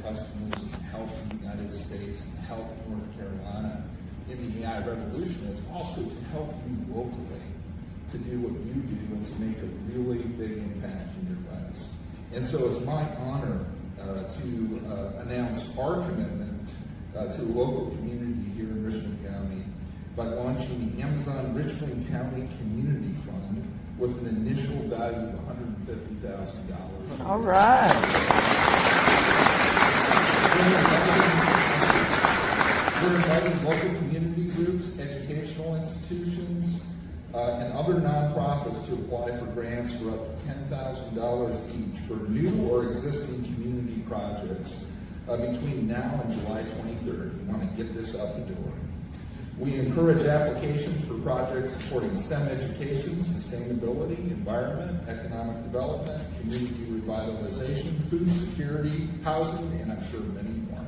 customers and help the United States and help North Carolina in the AI revolution, it's also to help you locally to do what you do and to make a really big impact in your lives. And so it's my honor to announce our commitment to the local community here in Richmond County by launching the Amazon Richmond County Community Fund with an initial value of $150,000. All right. We're inviting local community groups, educational institutions, and other nonprofits to apply for grants for up to $10,000 each for new or existing community projects between now and July 23rd. We want to get this out the door. We encourage applications for projects supporting STEM education, sustainability, environment, economic development, community revitalization, food security, housing, and I'm sure many more.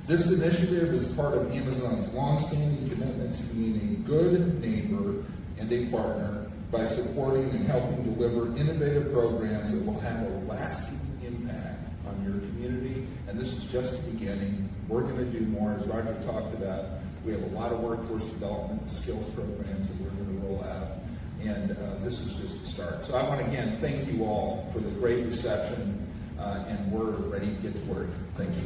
This initiative is part of Amazon's longstanding commitment to being a good neighbor and a partner by supporting and helping deliver innovative programs that will have a lasting impact on your community. And this is just the beginning. We're going to do more, as Roger talked about. We have a lot of workforce development skills programs that we're going to roll out, and this is just the start. So I want to again thank you all for the great reception, and we're ready to get to work. Thank you.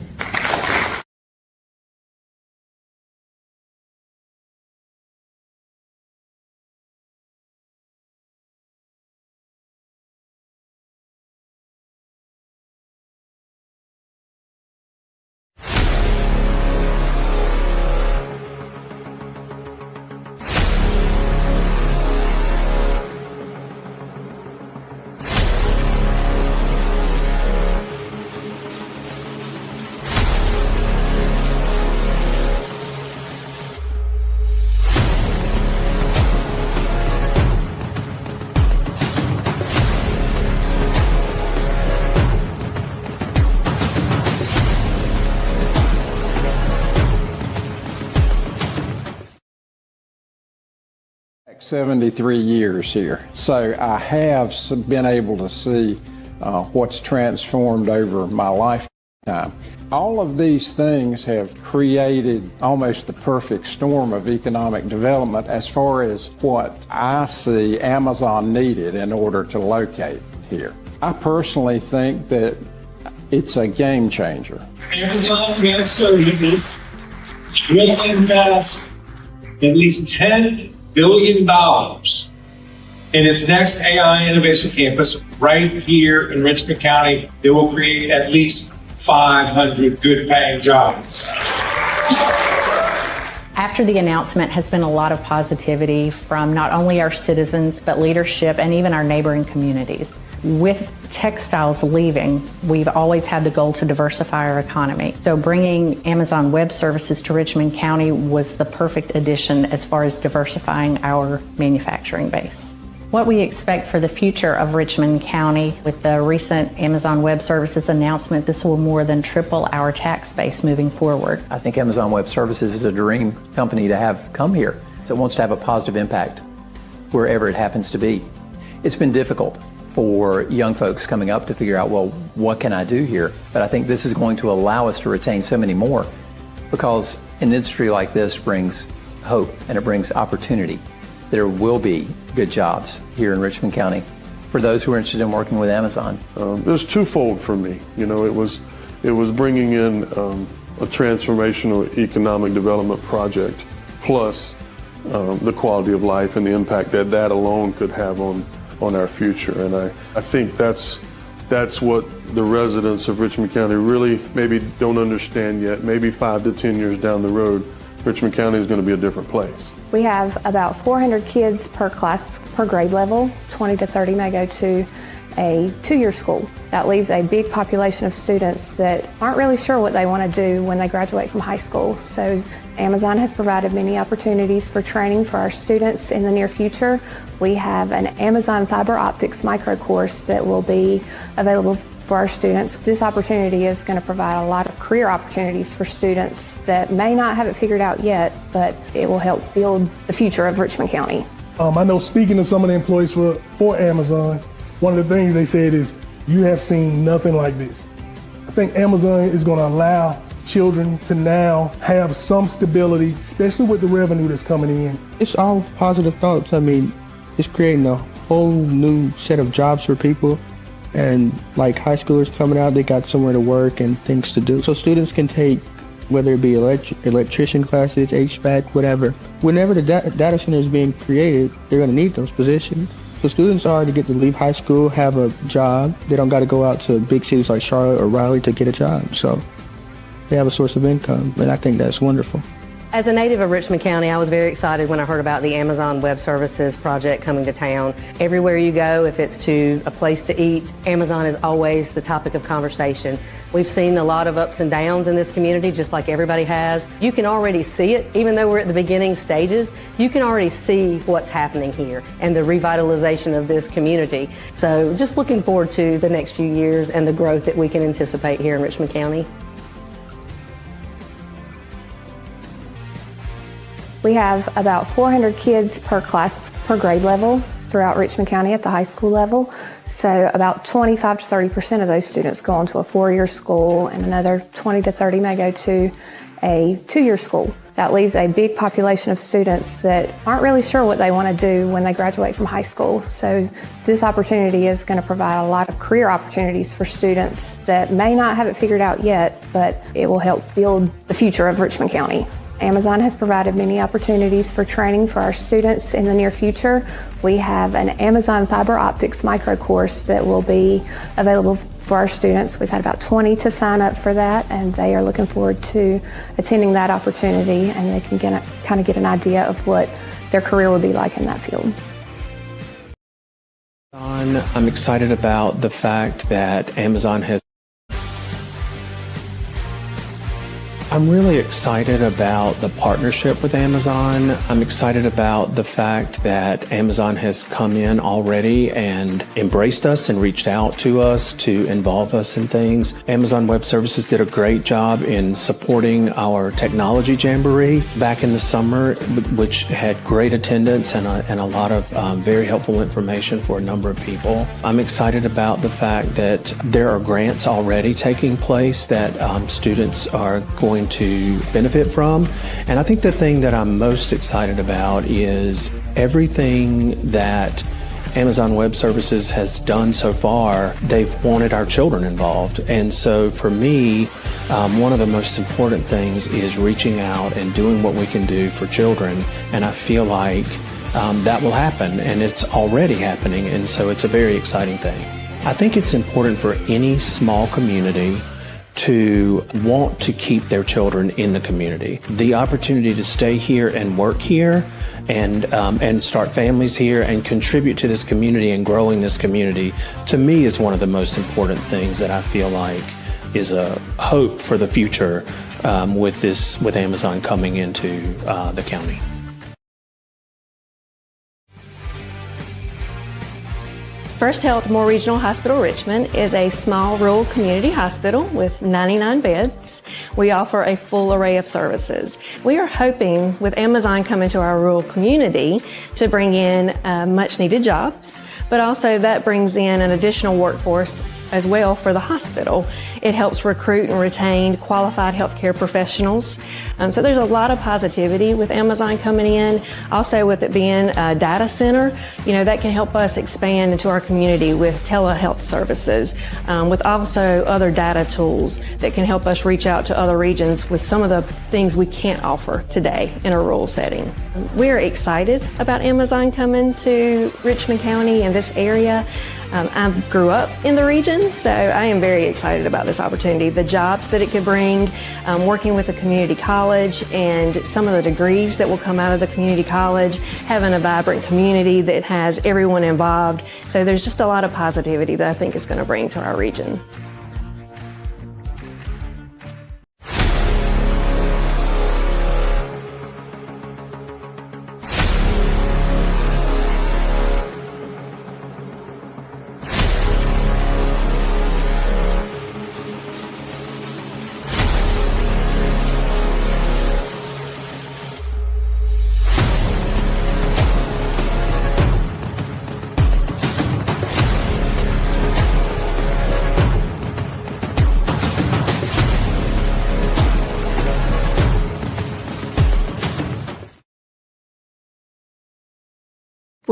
Like 73 years here, so I have been able to see what's transformed over my lifetime. All of these things have created almost the perfect storm of economic development as far as what I see Amazon needed in order to locate here. I personally think that it's a game changer. Amazon Web Services will invest at least $10 billion in its next AI Innovation Campus right here in Richmond County. It will create at least 500 good-paying jobs. After the announcement has been a lot of positivity from not only our citizens, but leadership and even our neighboring communities. With textiles leaving, we've always had the goal to diversify our economy. So bringing Amazon Web Services to Richmond County was the perfect addition as far as diversifying our manufacturing base. What we expect for the future of Richmond County with the recent Amazon Web Services announcement, this will more than triple our tax base moving forward. I think Amazon Web Services is a dream company to have come here. So it wants to have a positive impact wherever it happens to be. It's been difficult for young folks coming up to figure out, well, what can I do here? But I think this is going to allow us to retain so many more, because an industry like this brings hope and it brings opportunity. There will be good jobs here in Richmond County for those who are interested in working with Amazon. It was twofold for me. You know, it was bringing in a transformational economic development project, plus the quality of life and the impact that that alone could have on our future. And I think that's what the residents of Richmond County really maybe don't understand yet. Maybe 5 to 10 years down the road, Richmond County is going to be a different place. We have about 400 kids per class, per grade level. 20 to 30 may go to a 2-year school. That leaves a big population of students that aren't really sure what they want to do when they graduate from high school. So Amazon has provided many opportunities for training for our students in the near future. We have an Amazon Fiber Optics micro course that will be available for our students. This opportunity is going to provide a lot of career opportunities for students that may not have it figured out yet, but it will help build the future of Richmond County. I know, speaking to some of the employees for Amazon, one of the things they said is, you have seen nothing like this. I think Amazon is going to allow children to now have some stability, especially with the revenue that's coming in. It's all positive thoughts. I mean, it's creating a whole new set of jobs for people. And like high schoolers coming out, they got somewhere to work and things to do. So students can take, whether it be electrician classes, HVAC, whatever. Whenever the data center is being created, they're going to need those positions. So students are to get to leave high school, have a job. They don't got to go out to big cities like Charlotte or Raleigh to get a job. So they have a source of income, and I think that's wonderful. As a native of Richmond County, I was very excited when I heard about the Amazon Web Services project coming to town. Everywhere you go, if it's to a place to eat, Amazon is always the topic of conversation. We've seen a lot of ups and downs in this community, just like everybody has. You can already see it, even though we're at the beginning stages, you can already see what's happening here and the revitalization of this community. So just looking forward to the next few years and the growth that we can anticipate here in Richmond County. We have about 400 kids per class, per grade level throughout Richmond County at the high school level. So about 25 to 30% of those students go on to a 4-year school, and another 20 to 30 may go to a 2-year school. That leaves a big population of students that aren't really sure what they want to do when they graduate from high school. So this opportunity is going to provide a lot of career opportunities for students that may not have it figured out yet, but it will help build the future of Richmond County. Amazon has provided many opportunities for training for our students in the near future. We have an Amazon Fiber Optics micro course that will be available for our students. We've had about 20 to sign up for that, and they are looking forward to attending that opportunity, and they can kind of get an idea of what their career will be like in that field. I'm excited about the fact that Amazon has I'm really excited about the partnership with Amazon. I'm excited about the fact that Amazon has come in already and embraced us and reached out to us to involve us in things. Amazon Web Services did a great job in supporting our technology jamboree back in the summer, which had great attendance and a lot of very helpful information for a number of people. I'm excited about the fact that there are grants already taking place that students are going to benefit from. And I think the thing that I'm most excited about is everything that Amazon Web Services has done so far. They've wanted our children involved. And so for me, one of the most important things is reaching out and doing what we can do for children. And I feel like that will happen, and it's already happening. And so it's a very exciting thing. I think it's important for any small community to want to keep their children in the community. The opportunity to stay here and work here and start families here and contribute to this community and growing this community, to me, is one of the most important things that I feel like is a hope for the future with Amazon coming into the county. First Health Moore Regional Hospital Richmond is a small rural community hospital with 99 beds. We offer a full array of services. We are hoping with Amazon coming to our rural community to bring in much needed jobs, but also that brings in an additional workforce as well for the hospital. It helps recruit and retain qualified healthcare professionals. So there's a lot of positivity with Amazon coming in. Also with it being a data center, that can help us expand into our community with telehealth services, with also other data tools that can help us reach out to other regions with some of the things we can't offer today in a rural setting. We're excited about Amazon coming to Richmond County and this area. I grew up in the region, so I am very excited about this opportunity. The jobs that it could bring, working with the community college and some of the degrees that will come out of the community college, having a vibrant community that has everyone involved. So there's just a lot of positivity that I think it's going to bring to our region.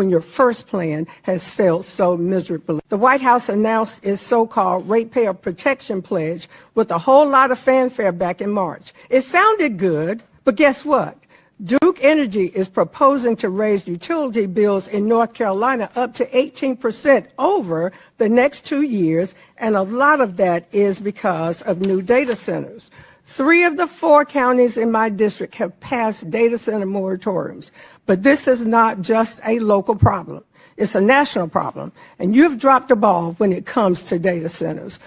when your first plan has failed so miserably. The White House announced its so-called ratepayer protection pledge with a whole lot of fanfare back in March. It sounded good, but guess what? Duke Energy is proposing to raise utility bills in North Carolina up to 18% over the next 2 years, and a lot of that is because of new data centers. 3 of the 4 counties in my district have passed data center moratoriums, but this is not just a local problem. It's a national problem, and you've dropped the ball when it comes to data centers.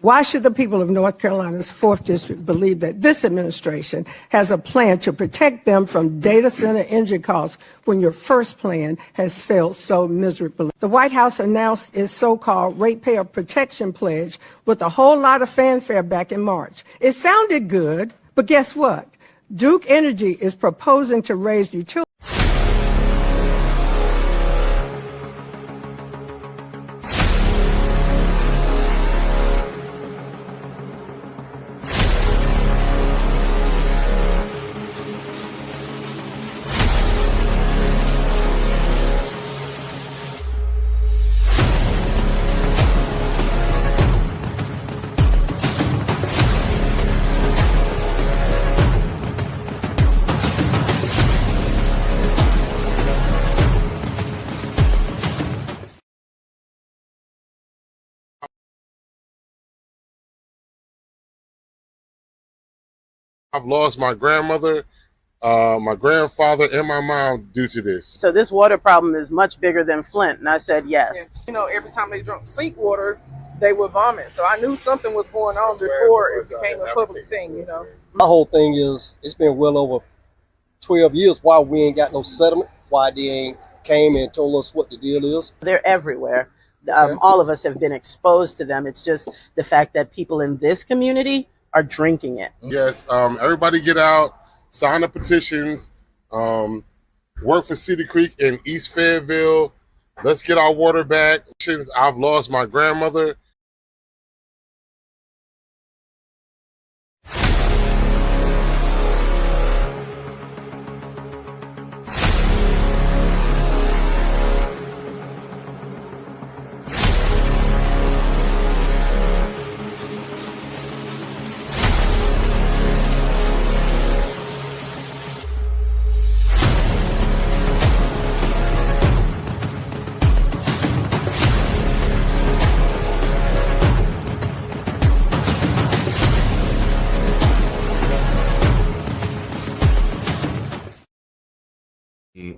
Why should the people of North Carolina's 4th District believe that this administration has a plan to protect them from data center energy costs when your first plan has failed so miserably? The White House announced its so-called ratepayer protection pledge with a whole lot of fanfare back in March. It sounded good, but guess what? Duke Energy is proposing to raise utility. I've lost my grandmother, my grandfather, and my mom due to this. So this water problem is much bigger than Flint, and I said yes. You know, every time they drank sink water, they would vomit. So I knew something was going on before it became a public thing, you know. My whole thing is, it's been well over 12 years. Why we ain't got no settlement? Why they ain't came and told us what the deal is? They're everywhere. All of us have been exposed to them. It's just the fact that people in this community are drinking it. Yes, everybody get out, sign the petitions, work for Cedar Creek in East Fayetteville. Let's get our water back. I've lost my grandmother.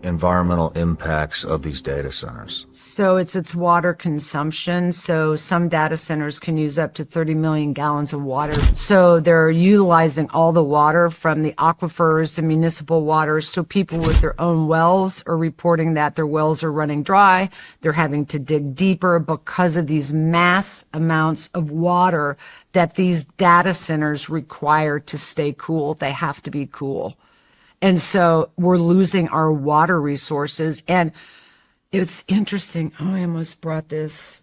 Environmental impacts of these data centers. So it's water consumption. So some data centers can use up to 30 million gallons of water. So they're utilizing all the water from the aquifers, the municipal waters. So people with their own wells are reporting that their wells are running dry. They're having to dig deeper because of these mass amounts of water that these data centers require to stay cool. They have to be cool. And so we're losing our water resources. And it's interesting. Oh, I almost brought this.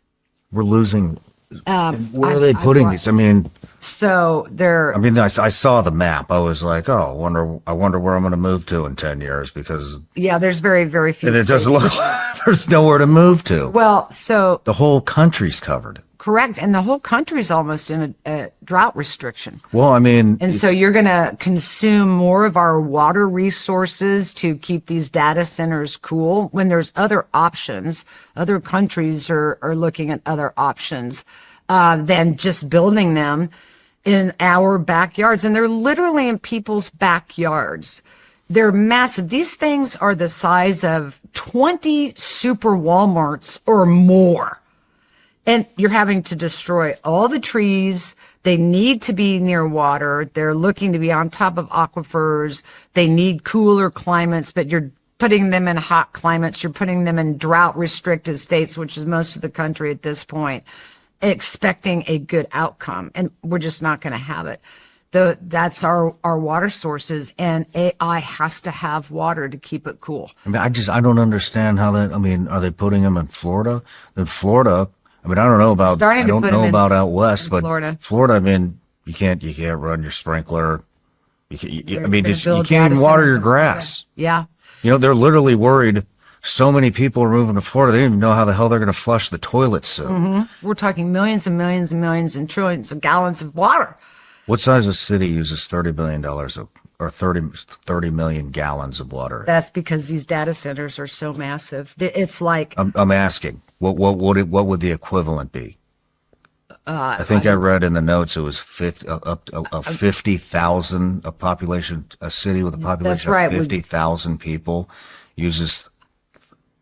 We're losing. Where are they putting these? I mean, so they're. I mean, I saw the map. I was like, oh, I wonder where I'm going to move to in 10 years because. Yeah, there's very, very few. And it doesn't look like there's nowhere to move to. Well, so. The whole country's covered. Correct. And the whole country's almost in a drought restriction. Well, I mean. And so you're going to consume more of our water resources to keep these data centers cool when there's other options. Other countries are looking at other options than just building them in our backyards. And they're literally in people's backyards. They're massive. These things are the size of 20 super Walmarts or more. And you're having to destroy all the trees. They need to be near water. They're looking to be on top of aquifers. They need cooler climates, but you're putting them in hot climates. You're putting them in drought restricted states, which is most of the country at this point, expecting a good outcome. And we're just not going to have it. That's our water sources, and AI has to have water to keep it cool. I mean, I don't understand how that, I mean, are they putting them in Florida? Then Florida, I mean, I don't know about out west, but Florida, I mean, you can't run your sprinkler. You can't even water your grass. Yeah. You know, they're literally worried so many people are moving to Florida, they don't even know how the hell they're going to flush the toilets soon. We're talking millions and millions and millions and trillions of gallons of water. What size of city uses $30 billion or 30 million gallons of water? That's because these data centers are so massive. It's like I'm asking, what would the equivalent be? I think I read in the notes it was 50,000 a city with a population of 50,000 people uses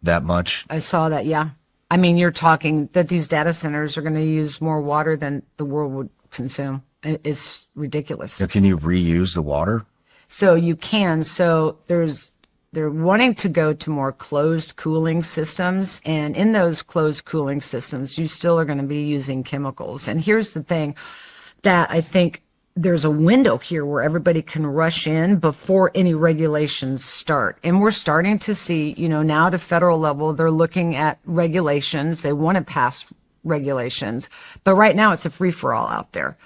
that much. I saw that, yeah. I mean, you're talking that these data centers are going to use more water than the world would consume. It's ridiculous. Now, can you reuse the water? So you can. So they're wanting to go to more closed cooling systems. And in those closed cooling systems, you still are going to be using chemicals. And here's the thing that I think there's a window here where everybody can rush in before any regulations start. And we're starting to see, now at a federal level, they're looking at regulations. They want to pass regulations. But right now it's a free-for-all out there.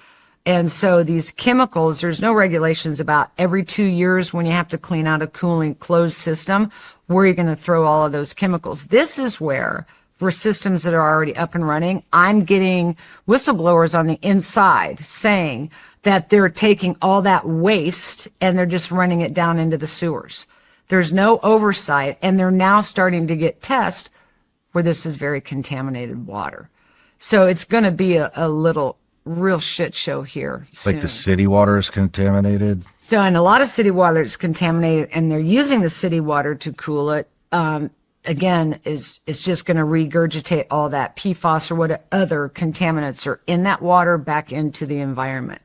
And so these chemicals, there's no regulations about every 2 years when you have to clean out a cooling closed system, where you're going to throw all of those chemicals. This is where, for systems that are already up and running, I'm getting whistleblowers on the inside saying that they're taking all that waste and they're just running it down into the sewers. There's no oversight, and they're now starting to get tests where this is very contaminated water. So it's going to be a little real shit show here soon. Like the city water is contaminated? So, and a lot of city water is contaminated, and they're using the city water to cool it. Again, it's just going to regurgitate all that PFAS or what other contaminants are in that water back into the environment.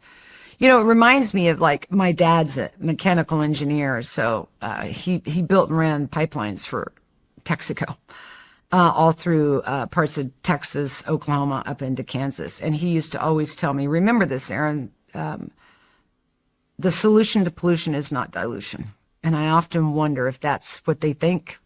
It reminds me of, like, my dad's a mechanical engineer, so he built and ran pipelines for Texaco, all through parts of Texas, Oklahoma, up into Kansas. And he used to always tell me, remember this, Aaron, the solution to pollution is not dilution. And I often wonder if that's what they think,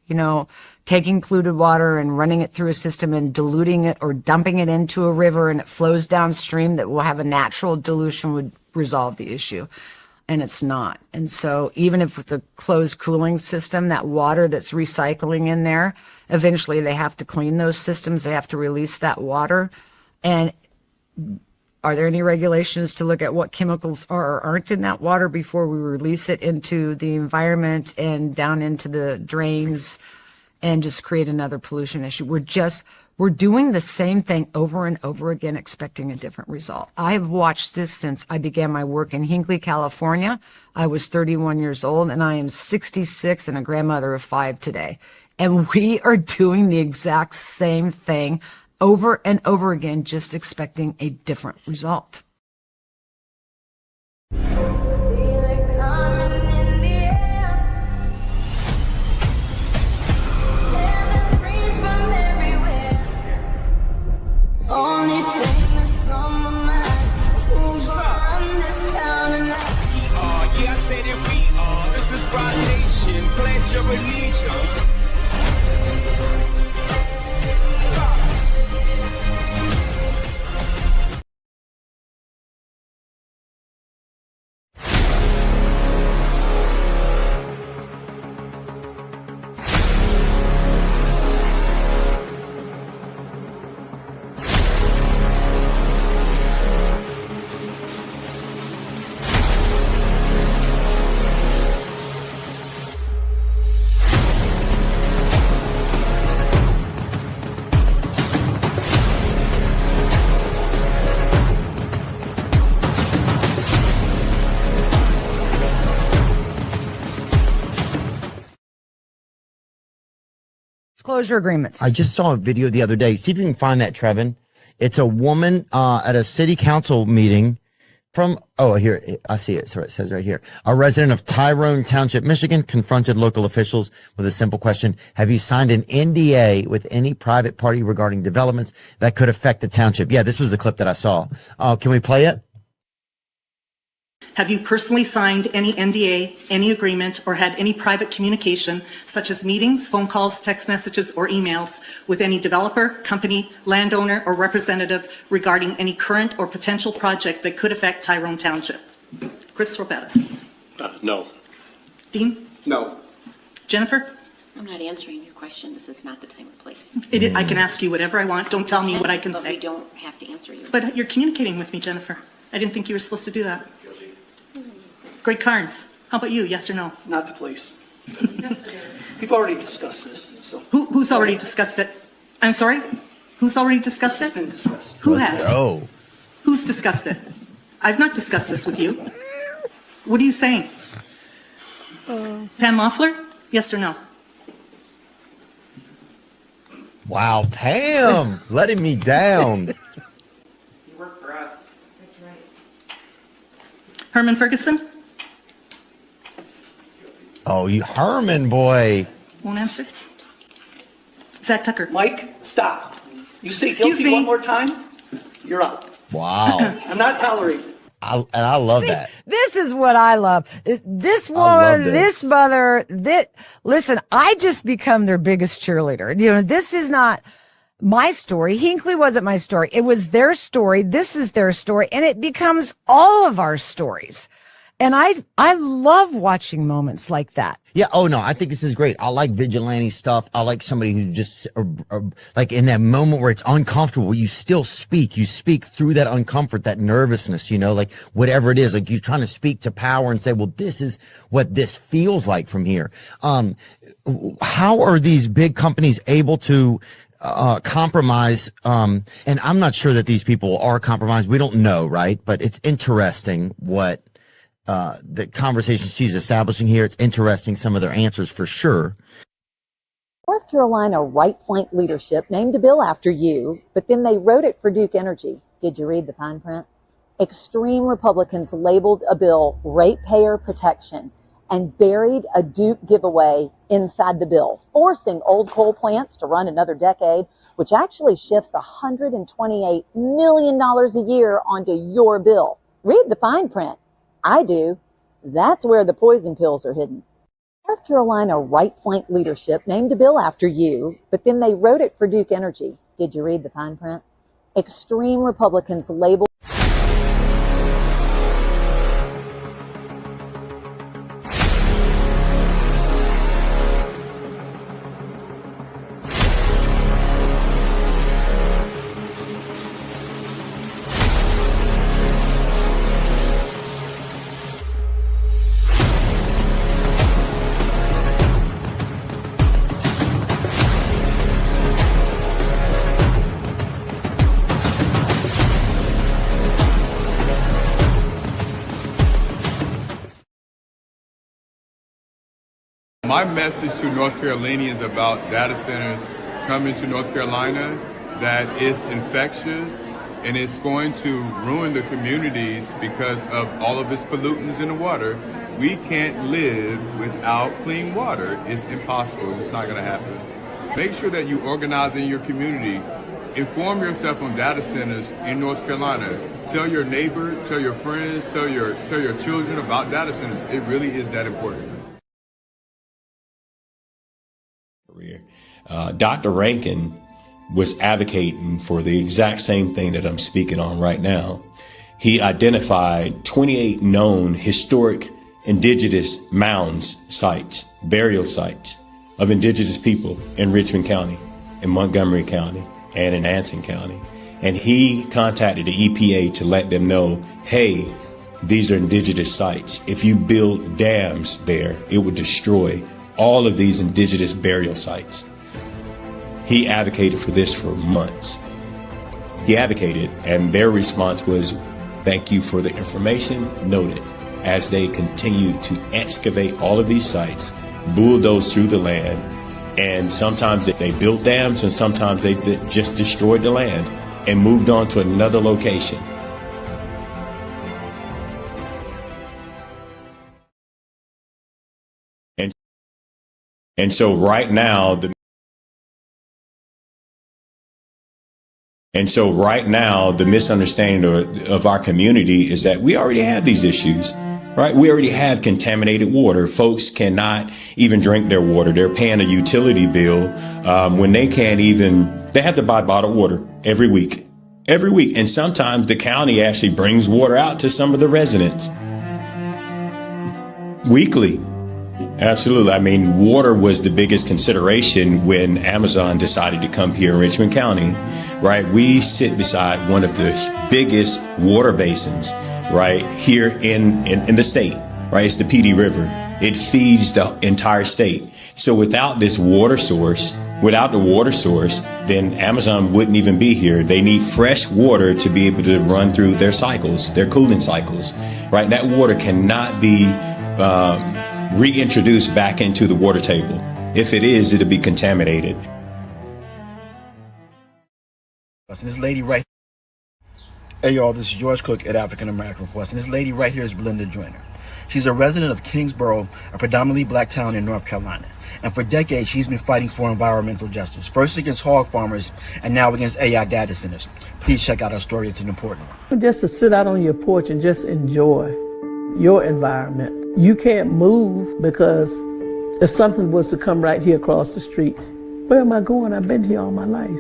taking polluted water and running it through a system and diluting it or dumping it into a river and it flows downstream that will have a natural dilution would resolve the issue. And it's not. And so even if with the closed cooling system, that water that's recycling in there, eventually they have to clean those systems. They have to release that water. And are there any regulations to look at what chemicals are or aren't in that water before we release it into the environment and down into the drains and just create another pollution issue? We're doing the same thing over and over again, expecting a different result. I have watched this since I began my work in Hinckley, California. I was 31 years old, and I am 66 and a grandmother of 5 today. And we are doing the exact same thing over and over again, just expecting a different result. Only thing that's on my mind is who's gonna run this town tonight. Yeah, I say that we are. This is Rock Nation. Pledge your allegiance. Disclosure agreements. I just saw a video the other day. See if you can find that, Trevin. It's a woman at a city council meeting from, here, I see it. So it says right here. A resident of Tyrone Township, Michigan, confronted local officials with a simple question. Have you signed an NDA with any private party regarding developments that could affect the township? Yeah, this was the clip that I saw. Can we play it? Have you personally signed any NDA, any agreement, or had any private communication, such as meetings, phone calls, text messages, or emails, with any developer, company, landowner, or representative regarding any current or potential project that could affect Tyrone Township? Chris Robetta. No. Dean? No. Jennifer? I'm not answering your question. This is not the time or place. I can ask you whatever I want. Don't tell me what I can but say. We don't have to answer you. But you're communicating with me, Jennifer. I didn't think you were supposed to do that. Greg Carnes, how about you? Yes or no? Not the police. We've already discussed this. So Who's already discussed it? I'm sorry? Who's already discussed it? it's been discussed. Who has? Oh, Who's discussed it? I've not discussed this with you. What are you saying? Pam Moffler? Yes or no? wow, Pam, letting me down. You work for us. That's right. Herman Ferguson? Oh, you Herman boy. Won't answer. Zach Tucker? Mike, stop. You say Excuse guilty me. one more time, you're out. Wow. I'm not tolerating it. I love that. This is what I love. This love woman, this. this mother, listen, I just become their biggest cheerleader. You know, this is not my story. Hinckley wasn't my story. It was their story. This is their story. And it becomes all of our stories. And I love watching moments like that. Yeah. Oh no, I think this is great. I like vigilante stuff. I like somebody who just like in that moment where it's uncomfortable, you still speak. You speak through that uncomfort, that nervousness, you know, like whatever it is, like you're trying to speak to power and say, well, this is what this feels like from here. How are these big companies able to compromise? And I'm not sure that these people are compromised. We don't know, right? But it's interesting what the conversation she's establishing here. It's interesting, some of their answers for sure. North Carolina right flank leadership named a bill after you, but then they wrote it for Duke Energy. Did you read the fine print? Extreme Republicans labeled a bill ratepayer protection and buried a Duke giveaway inside the bill, forcing old coal plants to run another decade, which actually shifts $128 million a year onto your bill. Read the fine print. I do. That's where the poison pills are hidden. North Carolina right flank leadership named a bill after you, but then they wrote it for Duke Energy. Did you read the fine print? Extreme Republicans labeled My message to North Carolinians about data centers coming to North Carolina, that it's infectious and it's going to ruin the communities because of all of its pollutants in the water. We can't live without clean water. It's impossible. It's not going to happen. Make sure that you organize in your community. Inform yourself on data centers in North Carolina. Tell your neighbor, tell your friends, tell your children about data centers. It really is that important. Dr. Rankin was advocating for the exact same thing that I'm speaking on right now. He identified 28 known historic indigenous mounds sites, burial sites of indigenous people in Richmond County, in Montgomery County, and in Anson County. And he contacted the EPA to let them know, hey, these are indigenous sites. If you build dams there, it would destroy all of these indigenous burial sites. He advocated for this for months. He advocated, and their response was, thank you for the information, noted, as they continue to excavate all of these sites, bulldoze through the land, and sometimes they built dams and sometimes they just destroyed the land and moved on to another location. And so right now, the misunderstanding of our community is that we already have these issues, right? We already have contaminated water. Folks cannot even drink their water. They're paying a utility bill when they can't even, they have to buy bottled water every week. And sometimes the county actually brings water out to some of the residents weekly. Absolutely. I mean, water was the biggest consideration when Amazon decided to come here in Richmond County, right? We sit beside one of the biggest water basins, right, here in the state, right? It's the PD River. It feeds the entire state. So without this water source, without the water source, then Amazon wouldn't even be here. They need fresh water to be able to run through their cycles, their cooling cycles, right? That water cannot be reintroduced back into the water table. If it is, it'll be contaminated. This lady right. Hey y'all, this is George Cook at African American Request, and this lady right here is Belinda Joyner. She's a resident of Kingsborough, a predominantly black town in North Carolina. And for decades, she's been fighting for environmental justice, first against hog farmers and now against AI data centers. Please check out our story. It's an important one. Just to sit out on your porch and just enjoy your environment. You can't move because if something was to come right here across the street, where am I going? I've been here all my life.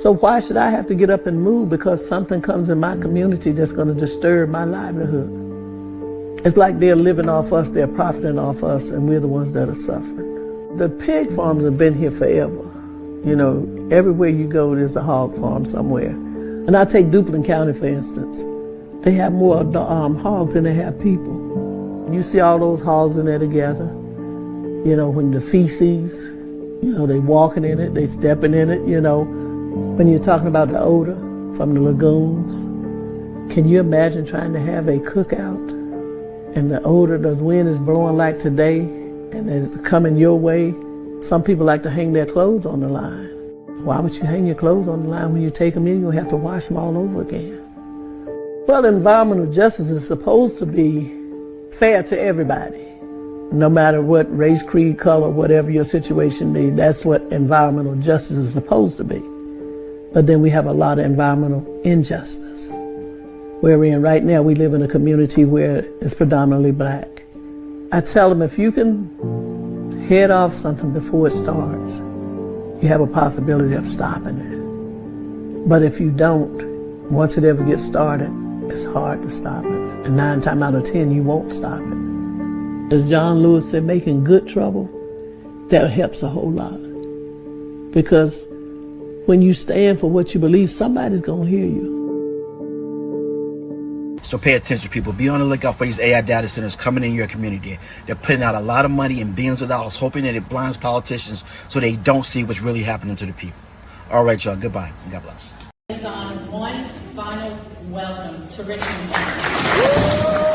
So why should I have to get up and move because something comes in my community that's going to disturb my livelihood? It's like they're living off us, they're profiting off us, and we're the ones that are suffering. The pig farms have been here forever. You know, everywhere you go, there's a hog farm somewhere. And I take Duplin County, for instance. They have more hogs than they have people. You see all those hogs in there together. You know, when the feces, you know, they walking in it, they stepping in it, you know. When you're talking about the odor from the lagoons, can you imagine trying to have a cookout and the odor, the wind is blowing like today and it's coming your way? Some people like to hang their clothes on the line. Why would you hang your clothes on the line when you take them in? You'll have to wash them all over again. Well, environmental justice is supposed to be fair to everybody. No matter what race, creed, color, whatever your situation be, that's what environmental justice is supposed to be. But then we have a lot of environmental injustice. Where we're in right now, we live in a community where it's predominantly black. I tell them if you can head off something before it starts, you have a possibility of stopping it. But if you don't, once it ever gets started, it's hard to stop it. And 9 times out of 10, you won't stop it. As John Lewis said, making good trouble, that helps a whole lot. Because when you stand for what you believe, somebody's going to hear you. So pay attention, people. Be on the lookout for these AI data centers coming in your community. They're putting out a lot of money and billions of dollars, hoping that it blinds politicians so they don't see what's really happening to the people. All right, y'all. Goodbye. And God bless. On one final welcome to Richmond County.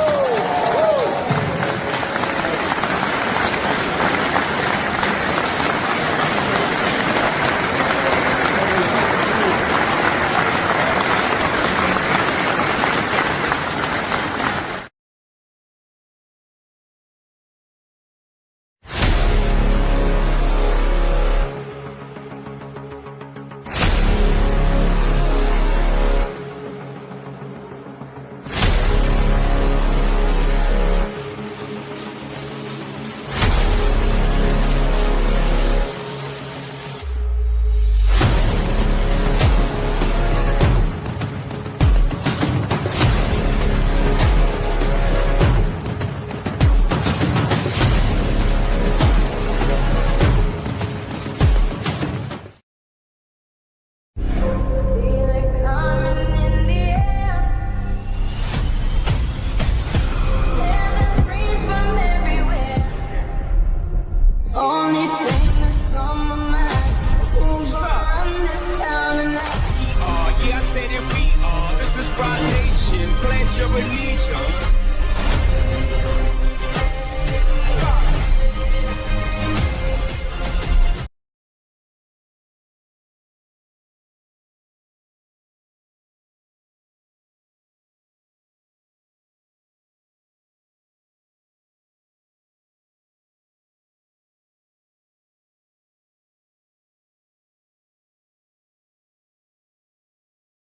Only thing that's on my mind is who's gonna run this town tonight. Yeah, I say that we are. This is Rock Nation. Pledge your allegiance.